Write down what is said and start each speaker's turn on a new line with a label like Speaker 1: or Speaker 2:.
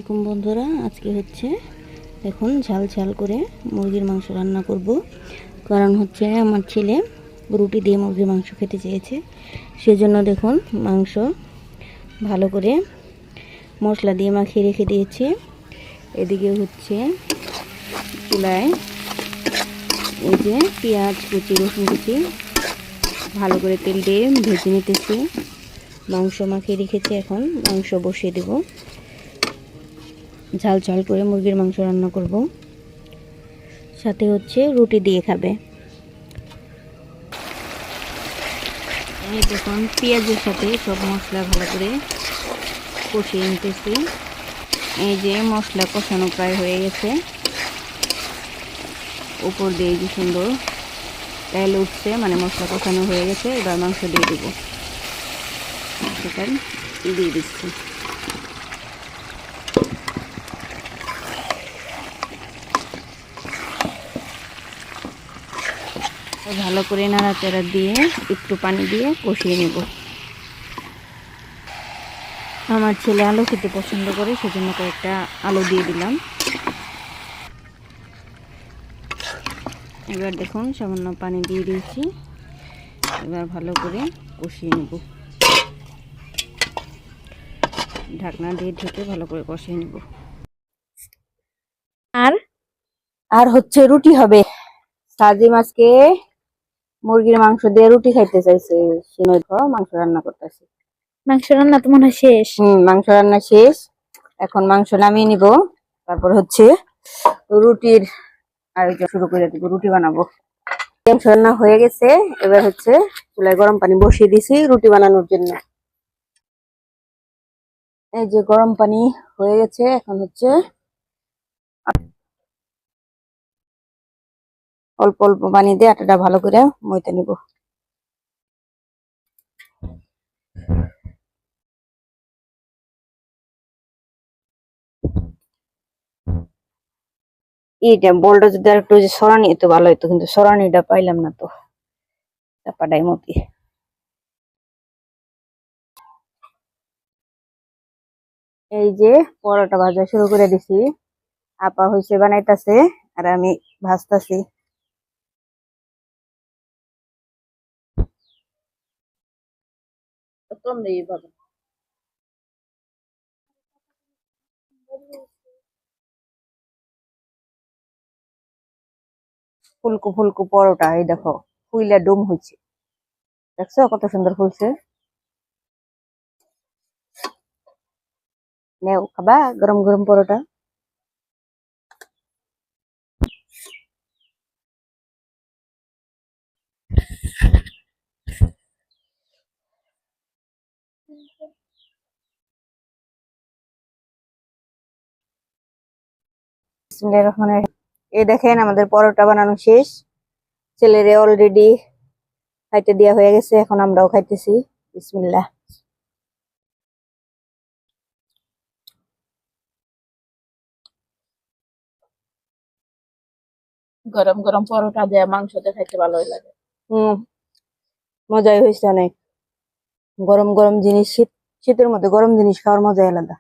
Speaker 1: আলাইকুম বন্ধুরা, আজকে হচ্ছে এখন ঝাল ঝাল করে মুরগির মাংস রান্না করব। কারণ হচ্ছে আমার ছেলে রুটি দিয়ে মুরগির মাংস খেতে চেয়েছে। সেজন্য দেখুন মাংস ভালো করে মশলা দিয়ে মাখিয়ে রেখে দিয়েছি। এদিকে হচ্ছে চুলায় এই যে পেঁয়াজ কুচি, রসুন কুচি ভালো করে তেল দিয়ে ভেজে নিতেছি। মাংস মাখিয়ে রেখেছি, এখন মাংস বসিয়ে দেব। ঝাল ঝাল করে মুরগির মাংস রান্না করব, সাথে হচ্ছে রুটি দিয়ে খাবে। এই দেখুন পেঁয়াজের সাথে সব মশলা ভালো করে কষিয়ে নিতেছি। এই যে মশলা কষানো প্রায় হয়ে গেছে, উপর দিয়ে যে সুন্দর তেল উঠছে, মানে মশলা কষানো হয়ে গেছে। এবার মাংস দিয়ে দেবো, মাংসটা দিয়ে দিচ্ছি। ভালো করে নাড়াচাড়া দিয়ে একটু পানি দিয়ে কষিয়ে নেব। আমার ছেলে আলু খেতে পছন্দ করে, সেজন্য কয়েকটা আলু দিয়ে দিলাম। এবার দেখুন সামান্য পানি দিয়ে দিয়েছি। এবার ভালো করে কষিয়ে নেব, ঢাকনা দিয়ে ঢেকে ভালো করে কষিয়ে নেব। আর আর হচ্ছে রুটি হবে। সাজিম আজকে মুরগির মাংস দিয়ে রুটি খাইতে চাইছে, সিনই মাংস রান্না করতেছে।
Speaker 2: মাংস রান্না তো মনে হয় শেষ।
Speaker 1: মাংস রান্না শেষ, এখন মাংস নামিয়ে নিব। তারপর হচ্ছে রুটির আয়োজন শুরু করে দেবো, রুটি বানাবো। মাংস রান্না হয়ে গেছে, এবার হচ্ছে চুলায় গরম পানি বসিয়ে দিছি রুটি বানানোর জন্য। এই যে গরম পানি হয়ে গেছে, এখন হচ্ছে অল্প অল্প পানি দিয়ে আটাটা ভালো করে মইতে নিব। এইটা বলটা যদি আর একটু সরানি তো ভালো হইতো, কিন্তু সরানিটা পাইলাম না তো, চাপাটাই মতি। এই যে পরোটা ভাজা শুরু করে দিছি, আপা হইছে বানাইতাছে আর আমি ভাজতাছি। ফুলকো ফুলকো পরোটা, এই দেখো ফুইলা ডুম হয়েছে, দেখছো কত সুন্দর ফুলছে। নেও খাবা গরম গরম পরোটা। বিসমিল্লাহির রহমানির রহিম। এই দেখেন আমাদের পরোটা বানানো শেষ, ছেলেরে অলরেডি খাইতে দেওয়া হয়ে গেছে, এখন আমরাও খাইতেছি। বিসমিল্লাহ।
Speaker 2: গরম গরম পরোটা দিয়ে মাংস দিয়ে খাইতে ভালোই লাগে।
Speaker 1: হম, মজাই হয়েছে অনেক। গরম গরম জিনিস, শীতের মধ্যে গরম জিনিস খাওয়ার মজাই আলাদা।